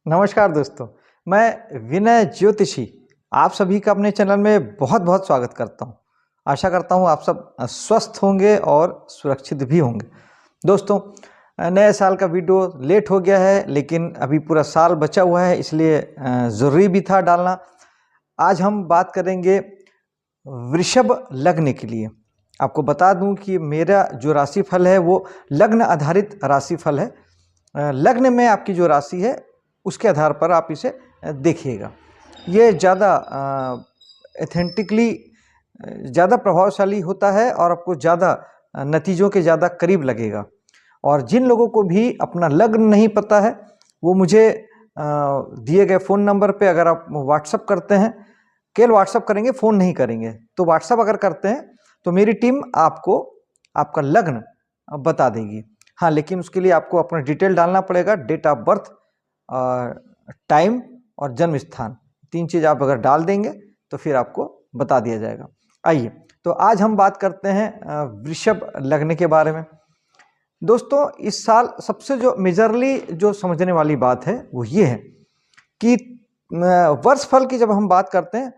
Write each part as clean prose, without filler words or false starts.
नमस्कार दोस्तों, मैं विनय ज्योतिषी आप सभी का अपने चैनल में बहुत बहुत स्वागत करता हूं। आशा करता हूं आप सब स्वस्थ होंगे और सुरक्षित भी होंगे। दोस्तों, नए साल का वीडियो लेट हो गया है, लेकिन अभी पूरा साल बचा हुआ है, इसलिए ज़रूरी भी था डालना। आज हम बात करेंगे वृषभ लग्न के लिए। आपको बता दूं कि मेरा जो राशिफल है वो लग्न आधारित राशिफल है। लग्न में आपकी जो राशि है उसके आधार पर आप इसे देखिएगा। ये ज़्यादा एथेंटिकली ज़्यादा प्रभावशाली होता है और आपको ज़्यादा नतीजों के ज़्यादा करीब लगेगा। और जिन लोगों को भी अपना लग्न नहीं पता है वो मुझे दिए गए फ़ोन नंबर पे अगर आप व्हाट्सअप करते हैं, केवल व्हाट्सअप करेंगे, फ़ोन नहीं करेंगे, तो व्हाट्सअप अगर करते हैं तो मेरी टीम आपको आपका लग्न बता देगी। हाँ, लेकिन उसके लिए आपको अपना डिटेल डालना पड़ेगा, डेट ऑफ बर्थ, टाइम और जन्म स्थान। 3 चीज़ आप अगर डाल देंगे तो फिर आपको बता दिया जाएगा। आइए, तो आज हम बात करते हैं वृषभ लग्न के बारे में। दोस्तों, इस साल सबसे जो मेजरली जो समझने वाली बात है वो ये है कि वर्ष फल की जब हम बात करते हैं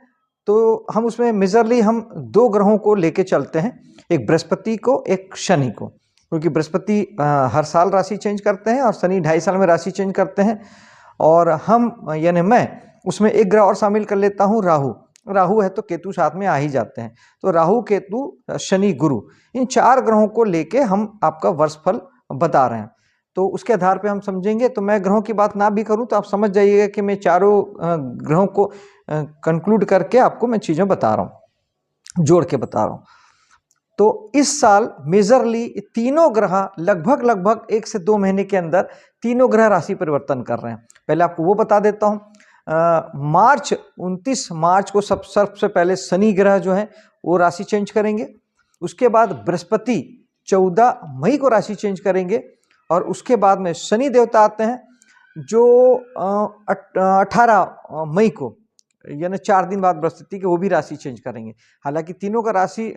तो हम उसमें मेजरली हम 2 ग्रहों को लेके चलते हैं, एक बृहस्पति को, एक शनि को। क्योंकि बृहस्पति हर साल राशि चेंज करते हैं और शनि 2.5 साल में राशि चेंज करते हैं। और हम यानी मैं उसमें एक ग्रह और शामिल कर लेता हूँ, राहु। राहु है तो केतु साथ में आ ही जाते हैं। तो राहु, केतु, शनि, गुरु, इन 4 ग्रहों को लेके हम आपका वर्षफल बता रहे हैं। तो उसके आधार पे हम समझेंगे। तो मैं ग्रहों की बात ना भी करूं तो आप समझ जाइएगा कि मैं चारों ग्रहों को कंक्लूड करके आपको मैं चीज़ें बता रहा हूं, जोड़ के बता रहा हूं। तो इस साल मेजरली तीनों ग्रह लगभग 1 से 2 महीने के अंदर तीनों ग्रह राशि परिवर्तन कर रहे हैं। पहले आपको वो बता देता हूँ। 29 मार्च को सबसे पहले शनि ग्रह जो है वो राशि चेंज करेंगे। उसके बाद बृहस्पति 14 मई को राशि चेंज करेंगे। और उसके बाद में शनि देवता आते हैं जो 18 मई को, यानी 4 दिन बाद बृहस्पति के, वो भी राशि चेंज करेंगे। हालांकि तीनों का राशि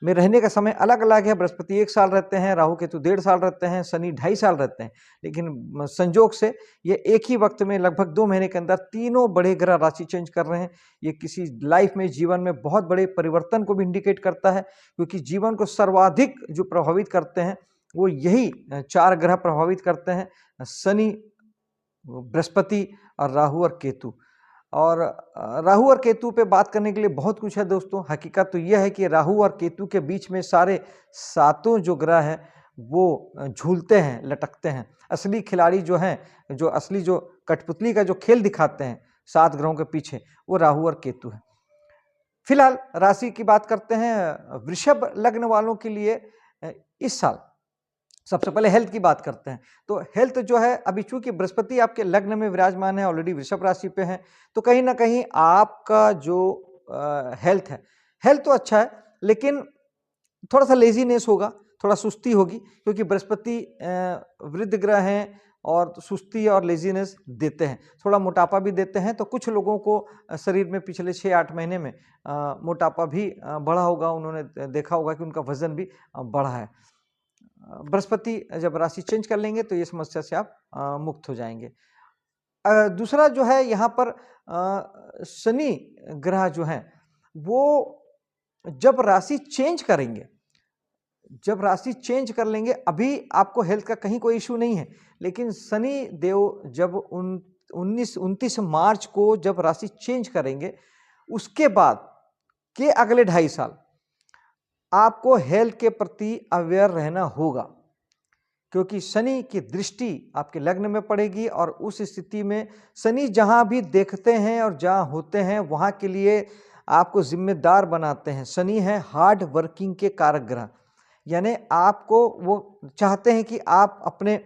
में रहने का समय अलग अलग है। बृहस्पति 1 साल रहते हैं, राहु केतु 1.5 साल रहते हैं, शनि 2.5 साल रहते हैं। लेकिन संजोग से ये एक ही वक्त में लगभग 2 महीने के अंदर तीनों बड़े ग्रह राशि चेंज कर रहे हैं। ये किसी लाइफ में, जीवन में बहुत बड़े परिवर्तन को भी इंडिकेट करता है, क्योंकि जीवन को सर्वाधिक जो प्रभावित करते हैं वो यही 4 ग्रह प्रभावित करते हैं, शनि, बृहस्पति और राहु और केतु। और राहु और केतु पे बात करने के लिए बहुत कुछ है दोस्तों। हकीकत तो यह है कि राहु और केतु के बीच में सारे 7 जो ग्रह हैं वो झूलते हैं, लटकते हैं। असली खिलाड़ी जो हैं, जो असली जो कठपुतली का जो खेल दिखाते हैं 7 ग्रहों के पीछे, वो राहु और केतु है। फिलहाल राशि की बात करते हैं। वृषभ लग्न वालों के लिए इस साल सबसे पहले हेल्थ की बात करते हैं। तो हेल्थ जो है, अभी चूंकि बृहस्पति आपके लग्न में विराजमान है, ऑलरेडी वृषभ राशि पे है, तो कहीं ना कहीं आपका जो हेल्थ है, हेल्थ तो अच्छा है, लेकिन थोड़ा सा लेजीनेस होगा, थोड़ा सुस्ती होगी, क्योंकि बृहस्पति वृद्ध ग्रह हैं और सुस्ती और लेजीनेस देते हैं, थोड़ा मोटापा भी देते हैं। तो कुछ लोगों को शरीर में पिछले 6-8 महीने में मोटापा भी बढ़ा होगा, उन्होंने देखा होगा कि उनका वजन भी बढ़ा है। बृहस्पति जब राशि चेंज कर लेंगे तो ये समस्या से आप मुक्त हो जाएंगे। दूसरा जो है यहाँ पर शनि ग्रह जो है वो जब राशि चेंज करेंगे, जब राशि चेंज कर लेंगे, अभी आपको हेल्थ का कहीं कोई इशू नहीं है, लेकिन शनि देव जब 29 मार्च को जब राशि चेंज करेंगे, उसके बाद के अगले 2.5 साल आपको हेल्थ के प्रति अवेयर रहना होगा, क्योंकि शनि की दृष्टि आपके लग्न में पड़ेगी। और उस स्थिति में शनि जहां भी देखते हैं और जहां होते हैं वहां के लिए आपको जिम्मेदार बनाते हैं। शनि है हार्ड वर्किंग के कारक ग्रह, यानी आपको वो चाहते हैं कि आप अपने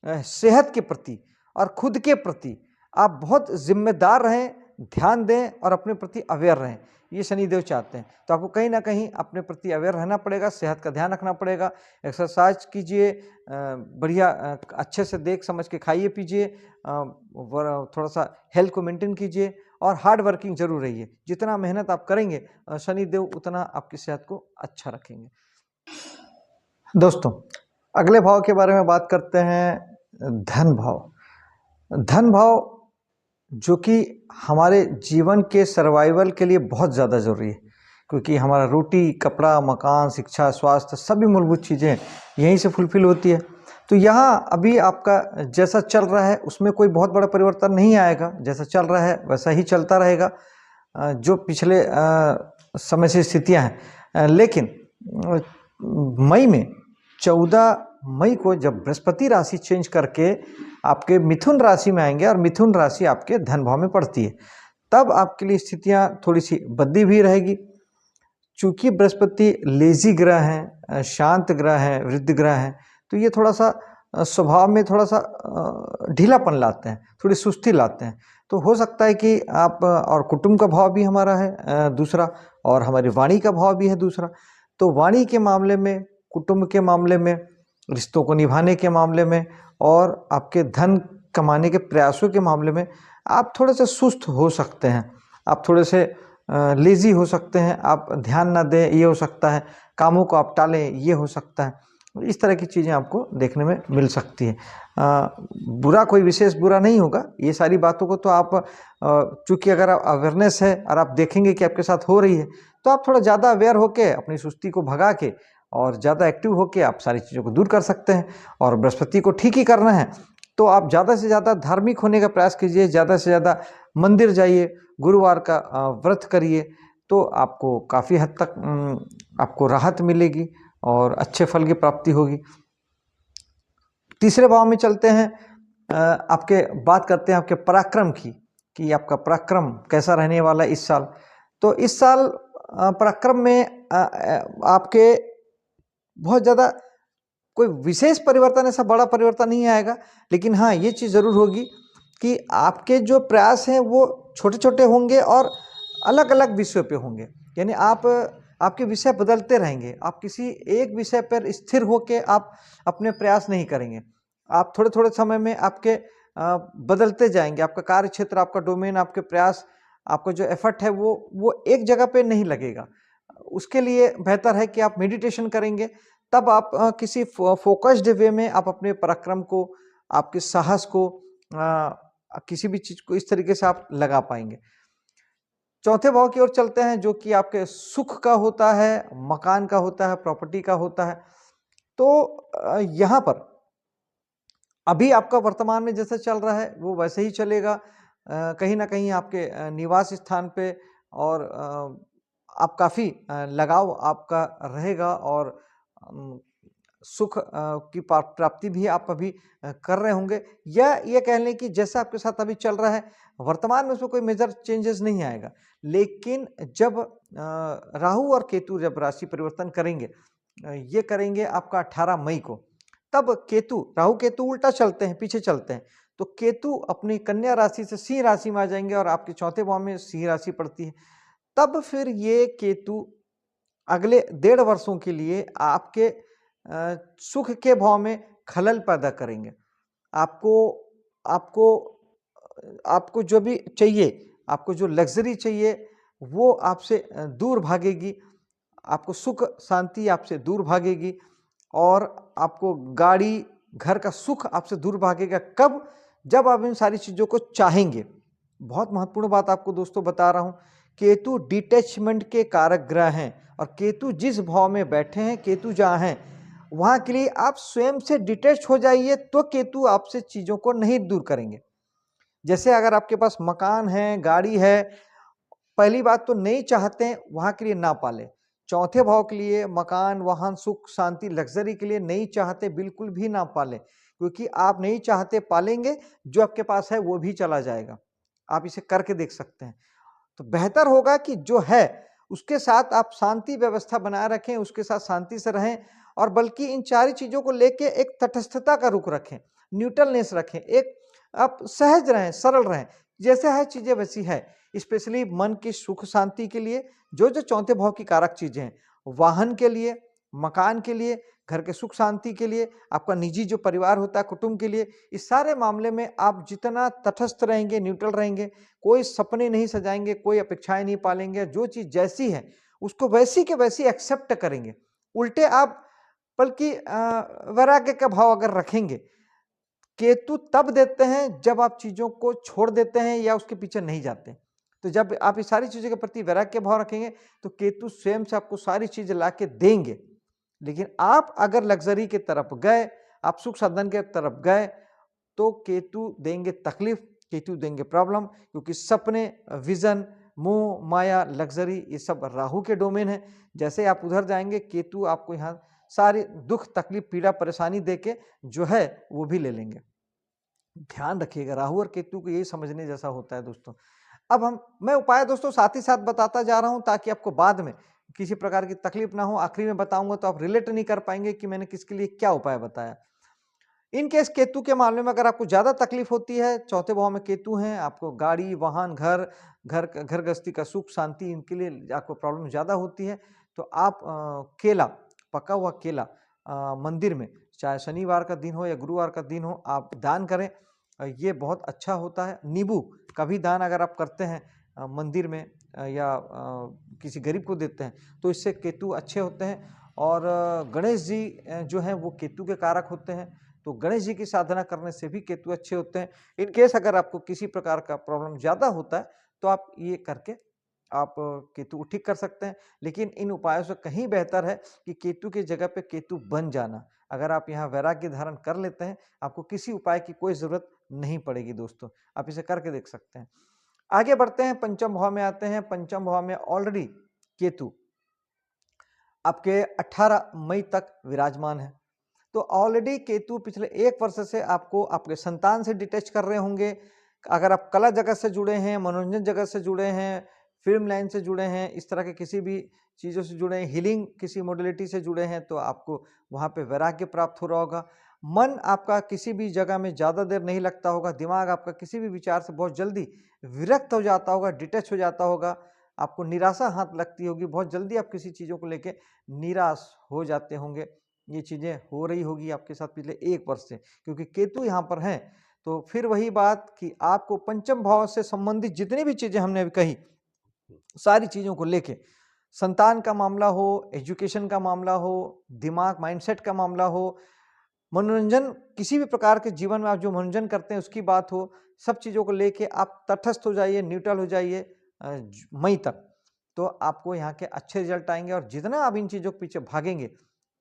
सेहत के प्रति और खुद के प्रति आप बहुत जिम्मेदार रहें, ध्यान दें और अपने प्रति अवेयर रहें। ये शनिदेव चाहते हैं। तो आपको कहीं ना कहीं अपने प्रति अवेयर रहना पड़ेगा, सेहत का ध्यान रखना पड़ेगा, एक्सरसाइज कीजिए, बढ़िया अच्छे से देख समझ के खाइए पीजिए, थोड़ा सा हेल्थ को मेंटेन कीजिए और हार्ड वर्किंग जरूर रहिए। जितना मेहनत आप करेंगे शनिदेव उतना आपकी सेहत को अच्छा रखेंगे। दोस्तों, अगले भाव के बारे में बात करते हैं, धन भाव। धन भाव जो कि हमारे जीवन के सर्वाइवल के लिए बहुत ज़्यादा ज़रूरी है, क्योंकि हमारा रोटी, कपड़ा, मकान, शिक्षा, स्वास्थ्य सभी मूलभूत चीज़ें यहीं से फुलफ़िल होती है। तो यहाँ अभी आपका जैसा चल रहा है उसमें कोई बहुत बड़ा परिवर्तन नहीं आएगा, जैसा चल रहा है वैसा ही चलता रहेगा। जो पिछले समय से स्थितियाँ हैं, लेकिन मई में 14 मई को जब बृहस्पति राशि चेंज करके आपके मिथुन राशि में आएंगे और मिथुन राशि आपके धन भाव में पड़ती है, तब आपके लिए स्थितियां थोड़ी सी बदली भी रहेगी। चूंकि बृहस्पति लेजी ग्रह हैं, शांत ग्रह हैं, वृद्ध ग्रह हैं, तो ये थोड़ा सा स्वभाव में थोड़ा सा ढीलापन लाते हैं, थोड़ी सुस्ती लाते हैं। तो हो सकता है कि आप और कुटुंब का भाव भी हमारा है दूसरा, और हमारी वाणी का भाव भी है दूसरा। तो वाणी के मामले में, कुटुंब के मामले में, रिश्तों को निभाने के मामले में और आपके धन कमाने के प्रयासों के मामले में आप थोड़े से सुस्त हो सकते हैं, आप थोड़े से लेज़ी हो सकते हैं, आप ध्यान ना दें, ये हो सकता है, कामों को आप टालें, ये हो सकता है। इस तरह की चीज़ें आपको देखने में मिल सकती है। बुरा कोई विशेष बुरा नहीं होगा, ये सारी बातों को तो आप चूँकि अगर अवेयरनेस है और आप देखेंगे कि आपके साथ हो रही है, तो आप थोड़ा ज़्यादा अवेयर होके अपनी सुस्ती को भगा के और ज़्यादा एक्टिव होके आप सारी चीज़ों को दूर कर सकते हैं। और बृहस्पति को ठीक ही करना है तो आप ज़्यादा से ज़्यादा धार्मिक होने का प्रयास कीजिए, ज़्यादा से ज़्यादा मंदिर जाइए, गुरुवार का व्रत करिए, तो आपको काफ़ी हद तक आपको राहत मिलेगी और अच्छे फल की प्राप्ति होगी। तीसरे भाव में चलते हैं, आपके बात करते हैं आपके पराक्रम की, कि आपका पराक्रम कैसा रहने वाला है इस साल। तो इस साल पराक्रम में आपके बहुत ज़्यादा कोई विशेष परिवर्तन, ऐसा बड़ा परिवर्तन नहीं आएगा, लेकिन हाँ ये चीज़ ज़रूर होगी कि आपके जो प्रयास हैं वो छोटे छोटे होंगे और अलग अलग विषयों पे होंगे। यानी आपके विषय बदलते रहेंगे, आप किसी एक विषय पर स्थिर होके आप अपने प्रयास नहीं करेंगे। आप थोड़े थोड़े समय में आपके बदलते जाएंगे, आपका कार्य क्षेत्र, आपका डोमेन, आपके प्रयास, आपका जो एफर्ट है वो एक जगह पे नहीं लगेगा। उसके लिए बेहतर है कि आप मेडिटेशन करेंगे, तब आप किसी फोकस्ड वे में आप अपने पराक्रम को, आपके साहस को, किसी भी चीज को इस तरीके से आप लगा पाएंगे। चौथे भाव की ओर चलते हैं, जो कि आपके सुख का होता है, मकान का होता है, प्रॉपर्टी का होता है। तो यहाँ पर अभी आपका वर्तमान में जैसा चल रहा है वो वैसे ही चलेगा। कहीं ना कहीं आपके निवास स्थान पे और आप काफ़ी लगाव आपका रहेगा और सुख की प्राप्ति भी आप अभी कर रहे होंगे, या ये कह लें कि जैसा आपके साथ अभी चल रहा है वर्तमान में उसमें कोई मेजर चेंजेस नहीं आएगा। लेकिन जब राहु और केतु जब राशि परिवर्तन करेंगे, ये करेंगे आपका 18 मई को, तब केतु, राहु केतु उल्टा चलते हैं, पीछे चलते हैं, तो केतु अपनी कन्या राशि से सिंह राशि में आ जाएंगे और आपके चौथे भाव में सिंह राशि पड़ती है। तब फिर ये केतु अगले 1.5 वर्षों के लिए आपके सुख के भाव में खलल पैदा करेंगे। आपको आपको आपको जो भी चाहिए, आपको जो लग्जरी चाहिए वो आपसे दूर भागेगी, आपको सुख शांति आपसे दूर भागेगी और आपको गाड़ी, घर का सुख आपसे दूर भागेगा। कब? जब आप इन सारी चीज़ों को चाहेंगे। बहुत महत्वपूर्ण बात आपको दोस्तों बता रहा हूँ, केतु डिटैचमेंट के कारक ग्रह हैं और केतु जिस भाव में बैठे हैं, केतु जहाँ हैं वहाँ के लिए आप स्वयं से डिटैच हो जाइए, तो केतु आपसे चीज़ों को नहीं दूर करेंगे। जैसे अगर आपके पास मकान है, गाड़ी है, पहली बात तो नहीं चाहते हैं वहाँ के लिए ना पाले। चौथे भाव के लिए मकान, वाहन, सुख, शांति, लग्जरी के लिए नहीं चाहते बिल्कुल भी ना पालें, क्योंकि आप नहीं चाहते पालेंगे, जो आपके पास है वो भी चला जाएगा। आप इसे करके देख सकते हैं। तो बेहतर होगा कि जो है उसके साथ आप शांति व्यवस्था बनाए रखें, उसके साथ शांति से रहें और बल्कि इन सारी चीज़ों को लेके एक तटस्थता का रुख रखें, न्यूट्रलनेस रखें, एक आप सहज रहें, सरल रहें, जैसे है चीज़ें वैसी है। स्पेशली मन की सुख शांति के लिए जो जो चौथे भाव की कारक चीज़ें हैं, वाहन के लिए, मकान के लिए, घर के सुख शांति के लिए, आपका निजी जो परिवार होता है, कुटुंब के लिए, इस सारे मामले में आप जितना तटस्थ रहेंगे, न्यूट्रल रहेंगे, कोई सपने नहीं सजाएंगे, कोई अपेक्षाएं नहीं पालेंगे, जो चीज़ जैसी है उसको वैसी के वैसी एक्सेप्ट करेंगे। उल्टे आप बल्कि वैराग्य का भाव अगर रखेंगे, केतु तब देते हैं जब आप चीज़ों को छोड़ देते हैं या उसके पीछे नहीं जाते। तो जब आप इस सारी चीज़ों के प्रति वैराग्य भाव रखेंगे तो केतु स्वयं से आपको सारी चीज़ें ला के देंगे। लेकिन आप अगर लग्ज़री की तरफ गए, आप सुख साधन के तरफ गए, तो केतु देंगे तकलीफ, केतु देंगे प्रॉब्लम, क्योंकि सपने, विज़न, मोह, माया, लग्ज़री ये सब राहु के डोमेन है। जैसे आप उधर जाएँगे, केतु आपको यहाँ सारी दुःख, तकलीफ, पीड़ा, परेशानी देके जो है वो भी ले लेंगे। ध्यान रखिएगा, राहु और केतु को यही समझने जैसा होता है दोस्तों। अब मैं उपाय दोस्तों साथ ही साथ बताता जा रहा हूं ताकि आपको बाद में किसी प्रकार की तकलीफ ना हो। आखिरी में बताऊंगा तो आप रिलेट नहीं कर पाएंगे कि मैंने किसके लिए क्या उपाय बताया। इन केस केतु के मामले में अगर आपको ज्यादा तकलीफ होती है, चौथे भाव में केतु हैं, आपको गाड़ी, वाहन, घर गृहस्थी का सुख, शांति, इनके लिए आपको प्रॉब्लम ज्यादा होती है, तो आप केला, पका हुआ केला मंदिर में, चाहे शनिवार का दिन हो या गुरुवार का दिन हो, आप दान करें। ये बहुत अच्छा होता है। नींबू का भी दान अगर आप करते हैं मंदिर में या किसी गरीब को देते हैं, तो इससे केतु अच्छे होते हैं। और गणेश जी जो हैं वो केतु के कारक होते हैं, तो गणेश जी की साधना करने से भी केतु अच्छे होते हैं। इन केस अगर आपको किसी प्रकार का प्रॉब्लम ज़्यादा होता है, तो आप ये करके आप केतु को ठीक कर सकते हैं। लेकिन इन उपायों से कहीं बेहतर है कि केतु की जगह पे केतु बन जाना। अगर आप यहाँ वैराग्य धारण कर लेते हैं, आपको किसी उपाय की कोई ज़रूरत नहीं पड़ेगी दोस्तों। आप इसे करके देख सकते हैं। आगे बढ़ते हैं, पंचम भाव में आते हैं। पंचम भाव में ऑलरेडी केतु आपके 18 मई तक विराजमान है। तो ऑलरेडी केतु पिछले 1 वर्ष से आपको आपके संतान से डिटैच कर रहे होंगे। अगर आप कला जगत से जुड़े हैं, मनोरंजन जगत से जुड़े हैं, फ़िल्म लाइन से जुड़े हैं, इस तरह के किसी भी चीज़ों से जुड़े हैं, हीलिंग किसी मॉडलिटी से जुड़े हैं, तो आपको वहाँ पे वैराग्य प्राप्त हो रहा होगा। मन आपका किसी भी जगह में ज़्यादा देर नहीं लगता होगा, दिमाग आपका किसी भी विचार से बहुत जल्दी विरक्त हो जाता होगा, डिटैच हो जाता होगा, आपको निराशा हाथ लगती होगी, बहुत जल्दी आप किसी चीज़ों को लेके निराश हो जाते होंगे। ये चीज़ें हो रही होगी आपके साथ पिछले 1 वर्ष से, क्योंकि केतु यहाँ पर हैं। तो फिर वही बात कि आपको पंचम भाव से संबंधित जितनी भी चीज़ें हमने अभी कही, सारी चीज़ों को लेके, संतान का मामला हो, एजुकेशन का मामला हो, दिमाग माइंडसेट का मामला हो, मनोरंजन, किसी भी प्रकार के जीवन में आप जो मनोरंजन करते हैं उसकी बात हो, सब चीज़ों को लेके आप तटस्थ हो जाइए, न्यूट्रल हो जाइए मई तक। तो आपको यहाँ के अच्छे रिजल्ट आएंगे और जितना आप इन चीज़ों के पीछे भागेंगे,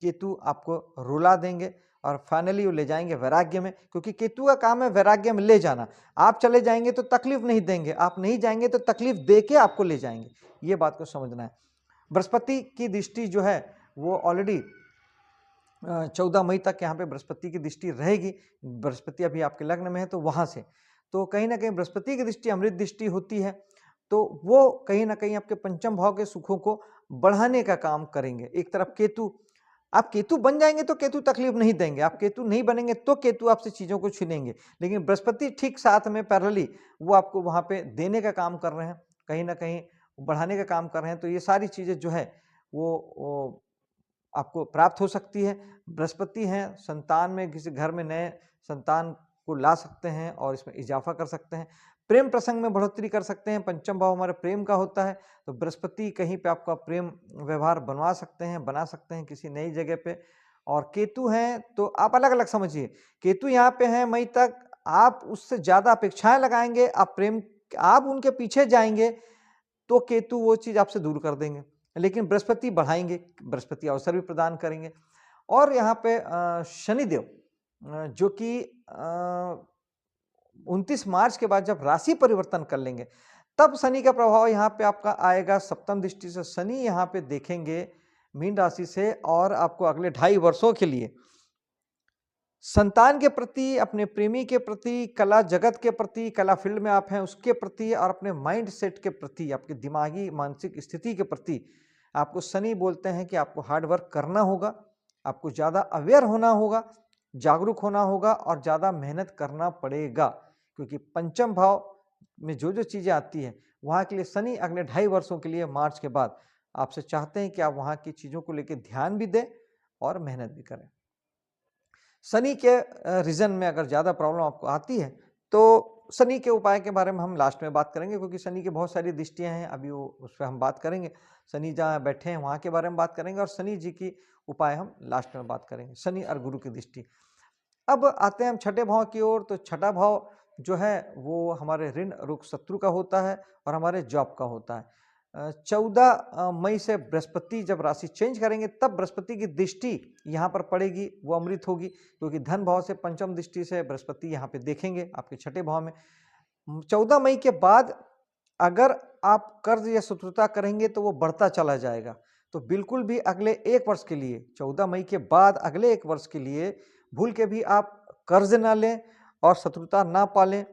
केतु आपको रुला देंगे और फाइनली वो ले जाएंगे वैराग्य में, क्योंकि केतु का काम है वैराग्य में ले जाना। आप चले जाएंगे तो तकलीफ नहीं देंगे, आप नहीं जाएंगे तो तकलीफ दे के आपको ले जाएंगे। ये बात को समझना है। बृहस्पति की दृष्टि जो है वो ऑलरेडी 14 मई तक यहाँ पे बृहस्पति की दृष्टि रहेगी। बृहस्पति अभी आपके लग्न में है, तो वहाँ से तो कहीं ना कहीं बृहस्पति की दृष्टि अमृत दृष्टि होती है, तो वो कहीं ना कहीं आपके पंचम भाव के सुखों को बढ़ाने का काम करेंगे। एक तरफ केतु, आप केतु बन जाएंगे तो केतु तकलीफ नहीं देंगे, आप केतु नहीं बनेंगे तो केतु आपसे चीज़ों को छीनेंगे, लेकिन बृहस्पति ठीक साथ में पैरेलली वो आपको वहाँ पे देने का काम कर रहे हैं, कहीं ना कहीं बढ़ाने का काम कर रहे हैं। तो ये सारी चीज़ें जो है वो आपको प्राप्त हो सकती है। बृहस्पति हैं, संतान में किसी घर में नए संतान को ला सकते हैं और इसमें इजाफा कर सकते हैं। प्रेम प्रसंग में बढ़ोतरी कर सकते हैं। पंचम भाव हमारे प्रेम का होता है, तो बृहस्पति कहीं पे आपका प्रेम व्यवहार बनवा सकते हैं, बना सकते हैं किसी नई जगह पे। और केतु हैं तो आप अलग-अलग समझिए। केतु यहाँ पे हैं मई तक, आप उससे ज़्यादा अपेक्षाएँ लगाएँगे, आप उनके पीछे जाएँगे, तो केतु वो चीज़ आपसे दूर कर देंगे। लेकिन बृहस्पति बढ़ाएँगे, बृहस्पति अवसर भी प्रदान करेंगे। और यहाँ पे शनिदेव जो कि 29 मार्च के बाद जब राशि परिवर्तन कर लेंगे, तब शनि का प्रभाव यहाँ पे आपका आएगा। सप्तम दृष्टि से शनि यहाँ पे देखेंगे मीन राशि से, और आपको अगले 2.5 वर्षों के लिए संतान के प्रति, अपने प्रेमी के प्रति, कला जगत के प्रति, कला फील्ड में आप हैं उसके प्रति, और अपने माइंड सेट के प्रति, आपके दिमागी मानसिक स्थिति के प्रति आपको शनि बोलते हैं कि आपको हार्ड वर्क करना होगा, आपको ज़्यादा अवेयर होना होगा, जागरूक होना होगा और ज़्यादा मेहनत करना पड़ेगा। क्योंकि पंचम भाव में जो जो चीज़ें आती हैं, वहाँ के लिए शनि अगले 2.5 वर्षों के लिए मार्च के बाद आपसे चाहते हैं कि आप वहाँ की चीज़ों को लेकर ध्यान भी दें और मेहनत भी करें। शनि के रीजन में अगर ज़्यादा प्रॉब्लम आपको आती है, तो शनि के उपाय के बारे में हम लास्ट में बात करेंगे, क्योंकि शनि की बहुत सारी दृष्टियाँ हैं, अभी वो उस पर हम बात करेंगे। शनि जहाँ बैठे हैं वहाँ के बारे में बात करेंगे, और शनि जी की उपाय हम लास्ट में बात करेंगे। शनि और गुरु की दृष्टि, अब आते हैं हम छठे भाव की ओर। तो छठा भाव जो है वो हमारे ऋण रुक शत्रु का होता है और हमारे जॉब का होता है। 14 मई से बृहस्पति जब राशि चेंज करेंगे तब बृहस्पति की दृष्टि यहाँ पर पड़ेगी, वो अमृत होगी, क्योंकि धन भाव से पंचम दृष्टि से बृहस्पति यहाँ पे देखेंगे आपके छठे भाव में। 14 मई के बाद अगर आप कर्ज या शत्रुता करेंगे तो वो बढ़ता चला जाएगा। तो बिल्कुल भी अगले 1 वर्ष के लिए, 14 मई के बाद अगले 1 वर्ष के लिए भूल के भी आप कर्ज ना लें और शत्रुता ना पालें,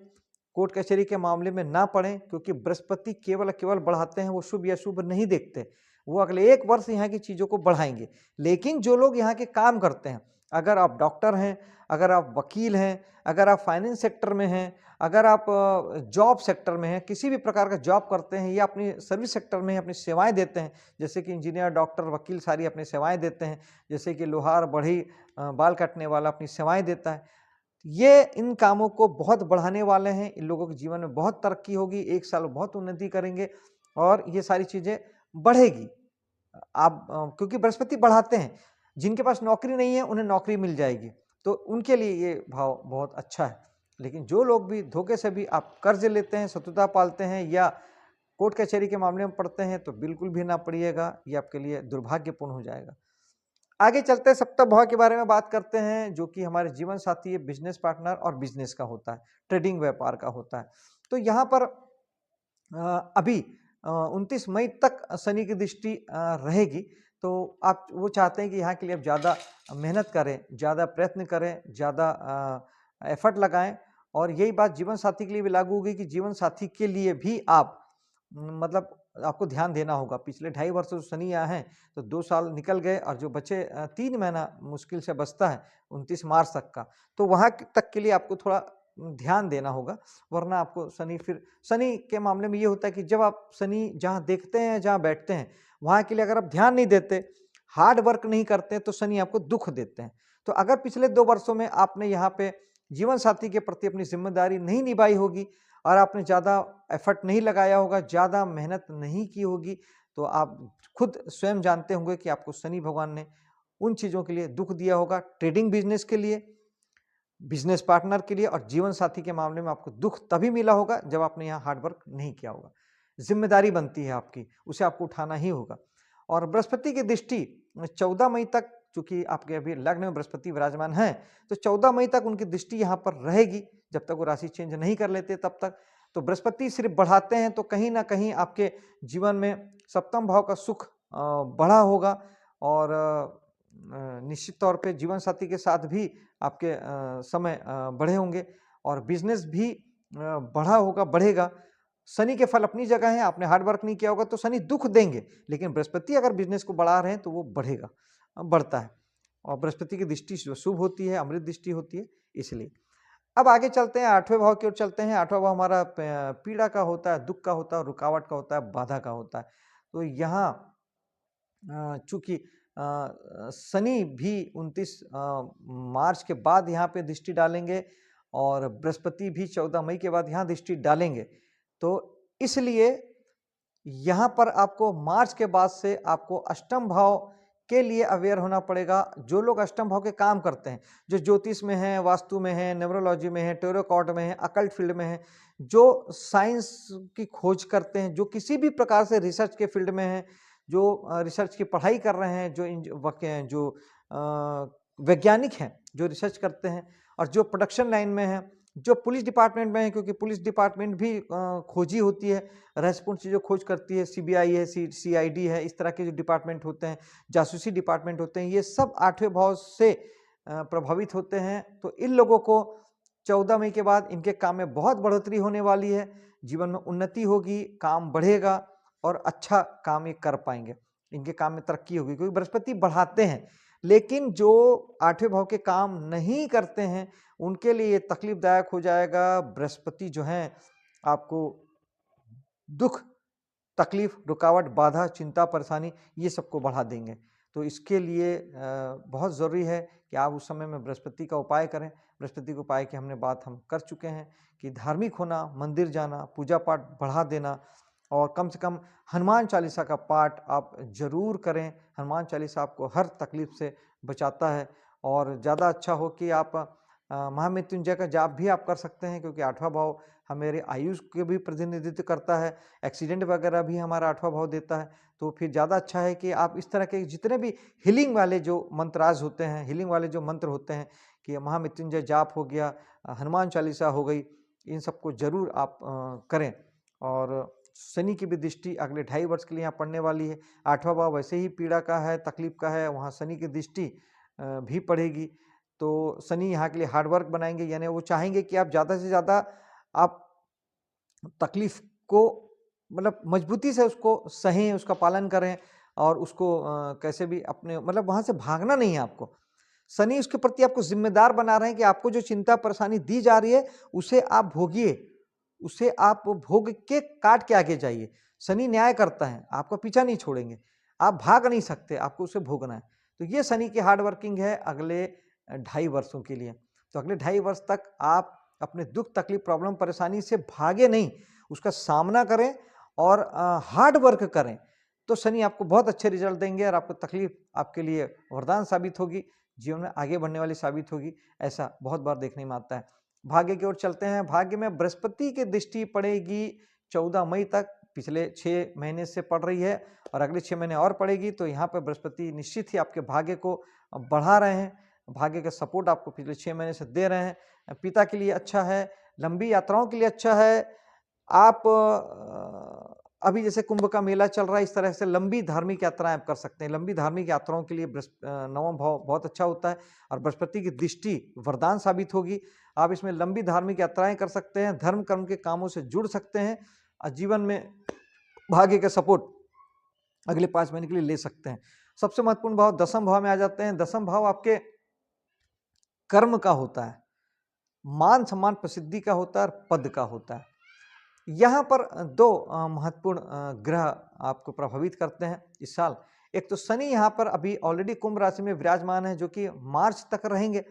कोर्ट कचहरी के मामले में ना पड़ें, क्योंकि बृहस्पति केवल बढ़ाते हैं, वो शुभ या शुभ नहीं देखते। वो अगले 1 वर्ष यहाँ की चीज़ों को बढ़ाएंगे। लेकिन जो लोग यहाँ के काम करते हैं, अगर आप डॉक्टर हैं, अगर आप वकील हैं, अगर आप फाइनेंस सेक्टर में हैं, अगर आप जॉब सेक्टर में हैं, किसी भी प्रकार का जॉब करते हैं या अपनी सर्विस सेक्टर में अपनी सेवाएं देते हैं, जैसे कि इंजीनियर, डॉक्टर, वकील सारी अपनी सेवाएं देते हैं, जैसे कि लोहार, बढ़ई, बाल काटने वाला अपनी सेवाएं देता है, ये इन कामों को बहुत बढ़ाने वाले हैं। इन लोगों के जीवन में बहुत तरक्की होगी, 1 साल बहुत उन्नति करेंगे और ये सारी चीज़ें बढ़ेगी। आप क्योंकि बृहस्पति बढ़ाते हैं, जिनके पास नौकरी नहीं है उन्हें नौकरी मिल जाएगी, तो उनके लिए ये भाव बहुत अच्छा है। लेकिन जो लोग भी धोखे से भी आप कर्ज लेते हैं, शत्रुता पालते हैं या कोर्ट कचहरी के मामले में पड़ते हैं, तो बिल्कुल भी ना पड़िएगा, ये आपके लिए दुर्भाग्यपूर्ण हो जाएगा। आगे चलते हैं, सप्तम भाव के बारे में बात करते हैं, जो कि हमारे जीवन साथी, बिजनेस पार्टनर और बिजनेस का होता है, ट्रेडिंग व्यापार का होता है। तो यहाँ पर अभी 29 मई तक शनि की दृष्टि रहेगी, तो आप वो चाहते हैं कि यहाँ के लिए आप ज़्यादा मेहनत करें, ज़्यादा प्रयत्न करें, ज़्यादा एफर्ट लगाएं। और यही बात जीवन साथी के लिए भी लागू होगी कि जीवन साथी के लिए भी आप मतलब आपको ध्यान देना होगा। पिछले 2.5 वर्ष जो शनि यहाँ हैं, तो 2 साल निकल गए और जो बचे 3 महीना मुश्किल से बचता है 29 मार्च तक का, तो वहाँ तक के लिए आपको थोड़ा ध्यान देना होगा, वरना आपको शनि के मामले में ये होता है कि जब आप शनि जहाँ देखते हैं, जहाँ बैठते हैं, वहाँ के लिए अगर आप ध्यान नहीं देते, हार्ड वर्क नहीं करते, तो शनि आपको दुःख देते हैं। तो अगर पिछले 2 वर्षों में आपने यहाँ पे जीवन साथी के प्रति अपनी ज़िम्मेदारी नहीं निभाई होगी और आपने ज़्यादा एफर्ट नहीं लगाया होगा, ज़्यादा मेहनत नहीं की होगी, तो आप खुद स्वयं जानते होंगे कि आपको शनि भगवान ने उन चीज़ों के लिए दुःख दिया होगा। ट्रेडिंग बिजनेस के लिए, बिजनेस पार्टनर के लिए और जीवन साथी के मामले में आपको दुःख तभी मिला होगा जब आपने यहाँ हार्ड वर्क नहीं किया होगा। ज़िम्मेदारी बनती है आपकी, उसे आपको उठाना ही होगा। और बृहस्पति की दृष्टि 14 मई तक, चूँकि आपके अभी लग्न में बृहस्पति विराजमान हैं, तो 14 मई तक उनकी दृष्टि यहाँ पर रहेगी, जब तक वो राशि चेंज नहीं कर लेते तब तक। तो बृहस्पति सिर्फ बढ़ाते हैं, तो कहीं न कहीं आपके जीवन में सप्तम भाव का सुख बढ़ा होगा और निश्चित तौर पे जीवन साथी के साथ भी आपके समय बढ़े होंगे और बिज़नेस भी बढ़ा होगा, बढ़ेगा। शनि के फल अपनी जगह हैं, आपने हार्ड वर्क नहीं किया होगा तो शनि दुःख देंगे, लेकिन बृहस्पति अगर बिज़नेस को बढ़ा रहे हैं तो वो बढ़ेगा, बढ़ता है। और बृहस्पति की दृष्टि जो शुभ होती है, अमृत दृष्टि होती है, इसलिए। अब आगे चलते हैं, 8वें भाव की ओर चलते हैं। 8वां भाव हमारा पीड़ा का होता है, दुःख का होता है, रुकावट का होता है, बाधा का होता है। तो यहाँ चूँकि शनि भी 29 मार्च के बाद यहाँ पे दृष्टि डालेंगे और बृहस्पति भी 14 मई के बाद यहाँ दृष्टि डालेंगे। तो इसलिए यहाँ पर आपको मार्च के बाद से आपको अष्टम भाव के लिए अवेयर होना पड़ेगा। जो लोग अष्टम भाव के काम करते हैं, जो ज्योतिष में हैं, वास्तु में हैं, न्यूमरोलॉजी में हैं, टैरो कार्ड में हैं, अकल्ट फील्ड में हैं, जो साइंस की खोज करते हैं, जो किसी भी प्रकार से रिसर्च के फील्ड में हैं, जो रिसर्च की पढ़ाई कर रहे हैं, जो वैज्ञानिक हैं, जो रिसर्च करते हैं और जो प्रोडक्शन लाइन में हैं, जो पुलिस डिपार्टमेंट में है, क्योंकि पुलिस डिपार्टमेंट भी खोजी होती है, रहस्यपूर्ण चीज़ों खोज करती है, सीबीआई है, सीआईडी है, इस तरह के जो डिपार्टमेंट होते हैं, जासूसी डिपार्टमेंट होते हैं, ये सब 8वें भाव से प्रभावित होते हैं। तो इन लोगों को 14 मई के बाद इनके काम में बहुत बढ़ोतरी होने वाली है, जीवन में उन्नति होगी, काम बढ़ेगा और अच्छा काम ये कर पाएंगे, इनके काम में तरक्की होगी, क्योंकि बृहस्पति बढ़ाते हैं। लेकिन जो 8वें भाव के काम नहीं करते हैं, उनके लिए ये तकलीफदायक हो जाएगा। बृहस्पति जो हैं आपको दुख, तकलीफ, रुकावट, बाधा, चिंता, परेशानी ये सबको बढ़ा देंगे। तो इसके लिए बहुत ज़रूरी है कि आप उस समय में बृहस्पति का उपाय करें। बृहस्पति के उपाय की हमने बात हम कर चुके हैं कि धार्मिक होना, मंदिर जाना, पूजा पाठ बढ़ा देना और कम से कम हनुमान चालीसा का पाठ आप ज़रूर करें। हनुमान चालीसा आपको हर तकलीफ से बचाता है और ज़्यादा अच्छा हो कि आप महामृत्युंजय का जाप भी आप कर सकते हैं, क्योंकि 8वां भाव हमारे आयुष के भी प्रतिनिधित्व करता है, एक्सीडेंट वगैरह भी हमारा 8वां भाव देता है। तो फिर ज़्यादा अच्छा है कि आप इस तरह के जितने भी हीलिंग वाले जो मंत्राज होते हैं, हीलिंग वाले जो मंत्र होते हैं, कि महामृत्युंजय जाप हो गया, हनुमान चालीसा हो गई, इन सबको जरूर आप करें। और शनि की भी दृष्टि अगले 2.5 वर्ष के लिए यहाँ पड़ने वाली है। 8वां भाव वैसे ही पीड़ा का है, तकलीफ का है, वहाँ शनि की दृष्टि भी पड़ेगी। तो शनि यहाँ के लिए हार्ड वर्क बनाएंगे, यानी वो चाहेंगे कि आप ज़्यादा से ज़्यादा आप तकलीफ को मतलब मजबूती से उसको सहें, उसका पालन करें, और उसको कैसे भी अपने मतलब वहाँ से भागना नहीं है आपको। शनि उसके प्रति आपको जिम्मेदार बना रहे हैं कि आपको जो चिंता परेशानी दी जा रही है उसे आप भोगिए, उसे आप भोग के काट के आगे जाइए। शनि न्याय करता है, आपका पीछा नहीं छोड़ेंगे, आप भाग नहीं सकते, आपको उसे भोगना है। तो ये शनि की हार्ड वर्किंग है अगले 2.5 वर्षों के लिए। तो अगले 2.5 वर्ष तक आप अपने दुख तकलीफ प्रॉब्लम परेशानी से भागे नहीं, उसका सामना करें और हार्ड वर्क करें। तो शनि आपको बहुत अच्छे रिजल्ट देंगे और आपको तकलीफ आपके लिए वरदान साबित होगी, जीवन में आगे बढ़ने वाली साबित होगी। ऐसा बहुत बार देखने में आता है। भाग्य की ओर चलते हैं। भाग्य में बृहस्पति की दृष्टि पड़ेगी 14 मई तक, पिछले 6 महीने से पड़ रही है और अगले 6 महीने और पड़ेगी। तो यहाँ पर बृहस्पति निश्चित ही आपके भाग्य को बढ़ा रहे हैं, भाग्य का सपोर्ट आपको पिछले 6 महीने से दे रहे हैं। पिता के लिए अच्छा है, लंबी यात्राओं के लिए अच्छा है। आप अभी जैसे कुंभ का मेला चल रहा है, इस तरह से लंबी धार्मिक यात्राएं आप कर सकते हैं। लंबी धार्मिक यात्राओं के लिए 9वां भाव बहुत अच्छा होता है और बृहस्पति की दृष्टि वरदान साबित होगी। आप इसमें लंबी धार्मिक यात्राएं कर सकते हैं, धर्म कर्म के कामों से जुड़ सकते हैं और जीवन में भाग्य का सपोर्ट अगले 5 महीने के लिए ले सकते हैं। सबसे महत्वपूर्ण भाव 10वें भाव में आ जाते हैं। 10वां भाव आपके कर्म का होता है, मान सम्मान प्रसिद्धि का होता है और पद का होता है। यहाँ पर 2 महत्वपूर्ण ग्रह आपको प्रभावित करते हैं इस साल। एक तो शनि यहाँ पर अभी ऑलरेडी कुंभ राशि में विराजमान है, जो कि मार्च तक रहेंगे।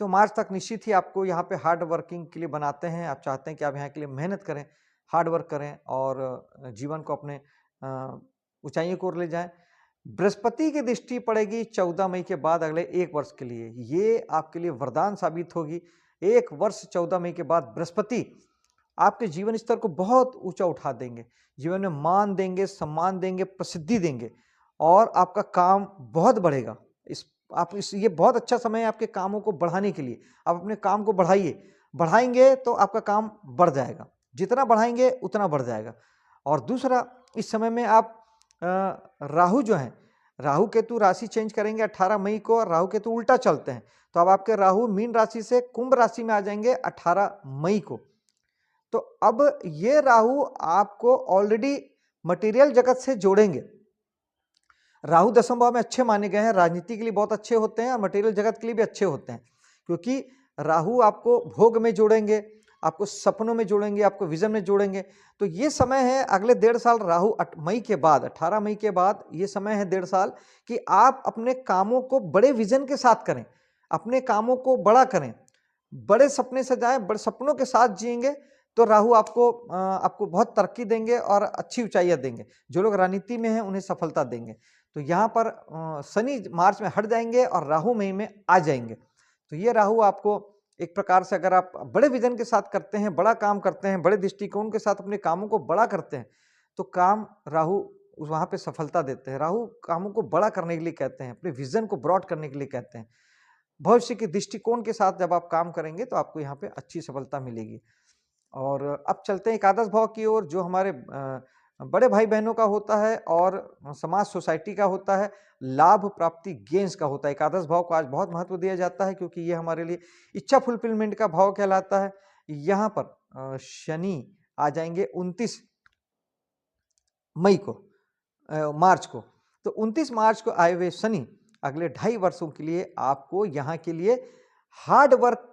तो मार्च तक निश्चित ही आपको यहाँ पे हार्ड वर्किंग के लिए बनाते हैं। आप चाहते हैं कि आप यहाँ के लिए मेहनत करें, हार्ड वर्क करें और जीवन को अपने ऊंचाइयों की ओर ले जाएं। बृहस्पति की दृष्टि पड़ेगी 14 मई के बाद अगले 1 वर्ष के लिए। ये आपके लिए वरदान साबित होगी। 1 वर्ष 14 मई के बाद बृहस्पति आपके जीवन स्तर को बहुत ऊंचा उठा देंगे, जीवन में मान देंगे, सम्मान देंगे, प्रसिद्धि देंगे और आपका काम बहुत बढ़ेगा। ये बहुत अच्छा समय है आपके कामों को बढ़ाने के लिए। आप अपने काम को बढ़ाएंगे तो आपका काम बढ़ जाएगा, जितना बढ़ाएंगे उतना बढ़ जाएगा। और दूसरा, इस समय में आप राहु जो है, राहु केतु राशि चेंज करेंगे 18 मई को और राहु केतु उल्टा चलते हैं। तो अब आपके राहु मीन राशि से कुंभ राशि में आ जाएंगे 18 मई को। तो अब ये राहु आपको ऑलरेडी मटेरियल जगत से जोड़ेंगे। राहु 10वें भाव में अच्छे माने गए हैं, राजनीति के लिए बहुत अच्छे होते हैं और मटेरियल जगत के लिए भी अच्छे होते हैं, क्योंकि राहु आपको भोग में जोड़ेंगे, आपको सपनों में जोड़ेंगे, आपको विजन में जोड़ेंगे। तो ये समय है अगले 1.5 साल, राहु मई के बाद 18 मई के बाद ये समय है 1.5 साल कि आप अपने कामों को बड़े विजन के साथ करें, अपने कामों को बड़ा करें, बड़े सपने सजाएं, बड़े सपनों के साथ जिएंगे तो राहु आपको बहुत तरक्की देंगे और अच्छी ऊंचाइयां देंगे। जो लोग राजनीति में हैं उन्हें सफलता देंगे। तो यहाँ पर शनि मार्च में हट जाएंगे और राहु मई में आ जाएंगे। तो ये राहु आपको एक प्रकार से, अगर आप बड़े विजन के साथ करते हैं, बड़ा काम करते हैं, बड़े दृष्टिकोण के साथ अपने कामों को बड़ा करते हैं, तो काम राहु वहाँ पे सफलता देते हैं। राहु कामों को बड़ा करने के लिए कहते हैं, अपने विजन को ब्रॉड करने के लिए कहते हैं। भविष्य के दृष्टिकोण के साथ जब आप काम करेंगे तो आपको यहाँ पे अच्छी सफलता मिलेगी। और अब चलते हैं एकादश भाव की ओर, जो हमारे बड़े भाई बहनों का होता है और समाज सोसाइटी का होता है, लाभ प्राप्ति गेंस का होता है। एकादश भाव को आज बहुत महत्व दिया जाता है क्योंकि ये हमारे लिए इच्छा फुलफिलमेंट का भाव कहलाता है। यहाँ पर शनि आ जाएंगे 29 मई को, मार्च को। तो 29 मार्च को आए हुए शनि अगले 2.5 वर्षों के लिए आपको यहाँ के लिए हार्ड वर्क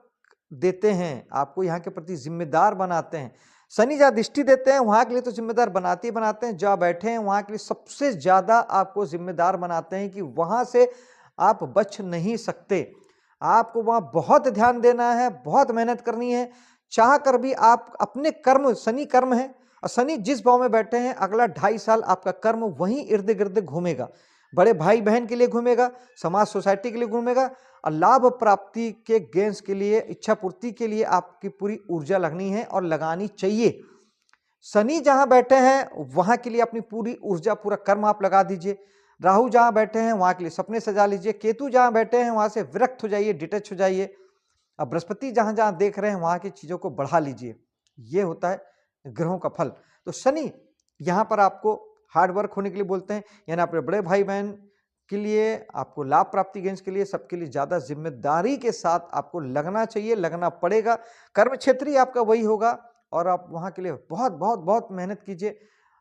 देते हैं, आपको यहाँ के प्रति जिम्मेदार बनाते हैं। शनि जहाँ दृष्टि देते हैं वहाँ के लिए तो जिम्मेदार बनाते ही बनाते हैं, जहाँ बैठे हैं वहाँ के लिए सबसे ज़्यादा आपको जिम्मेदार बनाते हैं कि वहाँ से आप बच नहीं सकते। आपको वहाँ बहुत ध्यान देना है, बहुत मेहनत करनी है, चाह कर भी आप अपने कर्म, शनि कर्म है और शनि जिस भाव में बैठे हैं अगला 2.5 साल आपका कर्म वहीं इर्द गिर्द घूमेगा। बड़े भाई बहन के लिए घूमेगा, समाज सोसाइटी के लिए घूमेगा, और लाभ प्राप्ति के गेंस के लिए, इच्छा पूर्ति के लिए आपकी पूरी ऊर्जा लगनी है और लगानी चाहिए। शनि जहां बैठे हैं वहां के लिए अपनी पूरी ऊर्जा, पूरा कर्म आप लगा दीजिए। राहु जहां बैठे हैं वहां के लिए सपने सजा लीजिए। केतु जहां बैठे हैं वहां से विरक्त हो जाइए, डिटैच हो जाइए। अब बृहस्पति जहां जहां देख रहे हैं वहां की चीजों को बढ़ा लीजिए। ये होता है ग्रहों का फल। तो शनि यहां पर आपको हार्ड वर्क होने के लिए बोलते हैं, यानी अपने बड़े भाई बहन के लिए, आपको लाभ प्राप्ति गेंस के लिए, सबके लिए ज्यादा जिम्मेदारी के साथ आपको लगना चाहिए, लगना पड़ेगा। कर्म क्षेत्र ही आपका वही होगा और आप वहां के लिए बहुत बहुत बहुत मेहनत कीजिए।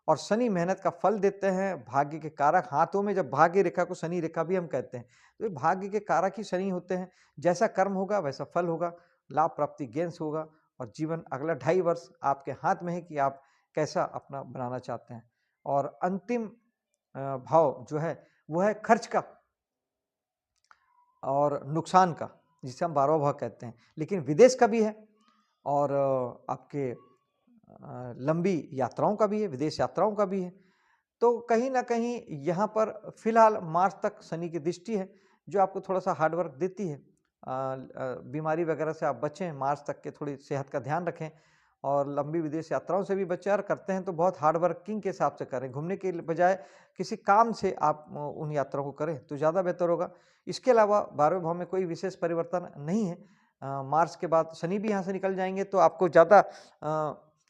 और शनि मेहनत का फल देते हैं, भाग्य के कारक। हाथों में जब भाग्य रेखा को शनि रेखा भी हम कहते हैं, तो ये भाग्य के कारक ही शनि होते हैं। जैसा कर्म होगा वैसा फल होगा, लाभ प्राप्ति गेंस होगा और जीवन अगला 2.5 वर्ष आपके हाथ में है कि आप कैसा अपना बनाना चाहते हैं। और अंतिम भाव जो है वो है खर्च का और नुकसान का, जिसे हम 12वां भाव कहते हैं। लेकिन विदेश का भी है और आपके लंबी यात्राओं का भी है, विदेश यात्राओं का भी है। तो कहीं ना कहीं यहाँ पर फिलहाल मार्च तक शनि की दृष्टि है, जो आपको थोड़ा सा हार्डवर्क देती है। बीमारी वगैरह से आप बचें, मार्च तक के थोड़ी सेहत का ध्यान रखें और लंबी विदेश यात्राओं से भी बचें। और करते हैं तो बहुत हार्ड वर्किंग के हिसाब से करें, घूमने के बजाय किसी काम से आप उन यात्राओं को करें तो ज़्यादा बेहतर होगा। इसके अलावा 12वें भाव में कोई विशेष परिवर्तन नहीं है। मार्च के बाद शनि भी यहाँ से निकल जाएंगे तो आपको ज़्यादा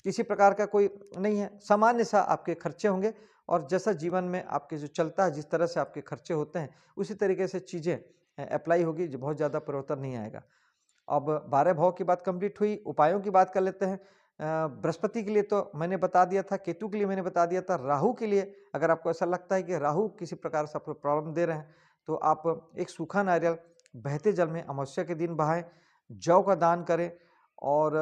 किसी प्रकार का कोई नहीं है, सामान्य सा आपके खर्चे होंगे। और जैसा जीवन में आपके जो चलता है, जिस तरह से आपके खर्चे होते हैं, उसी तरीके से चीज़ें अप्लाई होगी, जो बहुत ज़्यादा परिवर्तन नहीं आएगा। अब 12 भाव की बात कंप्लीट हुई, उपायों की बात कर लेते हैं। बृहस्पति के लिए तो मैंने बता दिया था, केतु के लिए मैंने बता दिया था। राहु के लिए अगर आपको ऐसा लगता है कि राहु किसी प्रकार से आपको प्रॉब्लम दे रहे हैं, तो आप एक सूखा नारियल बहते जल में अमावस्या के दिन बहाएं, जौ का दान करें और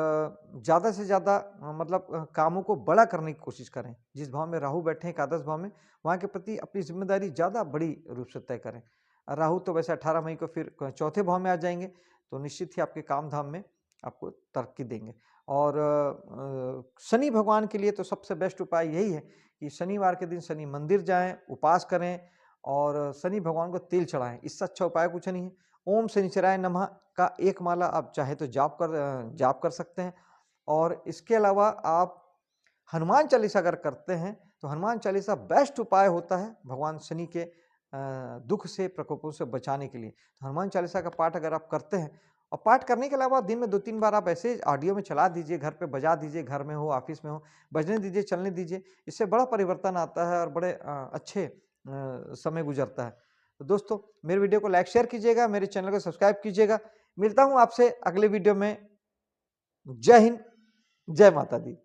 ज़्यादा से ज़्यादा मतलब कामों को बड़ा करने की कोशिश करें। जिस भाव में राहु बैठे हैं, एकादश भाव में, वहाँ के प्रति अपनी जिम्मेदारी ज़्यादा बड़ी रूप से तय करें। राहु तो वैसे 18 मई को फिर चौथे भाव में आ जाएंगे, तो निश्चित ही आपके काम धाम में आपको तरक्की देंगे। और शनि भगवान के लिए तो सबसे बेस्ट उपाय यही है कि शनिवार के दिन शनि मंदिर जाएं, उपास करें और शनि भगवान को तेल चढ़ाएं। इससे अच्छा उपाय कुछ नहीं है। ओम शनिचराय नमः का एक माला आप चाहे तो जाप कर सकते हैं। और इसके अलावा आप हनुमान चालीसा अगर करते हैं तो हनुमान चालीसा बेस्ट उपाय होता है भगवान शनि के दुख से, प्रकोपों से बचाने के लिए। तो हनुमान चालीसा का पाठ अगर आप करते हैं, और पाठ करने के अलावा दिन में 2-3 बार आप ऐसे ऑडियो में चला दीजिए, घर पे बजा दीजिए, घर में हो, ऑफिस में हो, बजने दीजिए, चलने दीजिए। इससे बड़ा परिवर्तन आता है और बड़े अच्छे समय गुजरता है। तो दोस्तों, मेरे वीडियो को लाइक शेयर कीजिएगा, मेरे चैनल को सब्सक्राइब कीजिएगा। मिलता हूं आपसे अगले वीडियो में। जय हिंद, जय माता दी।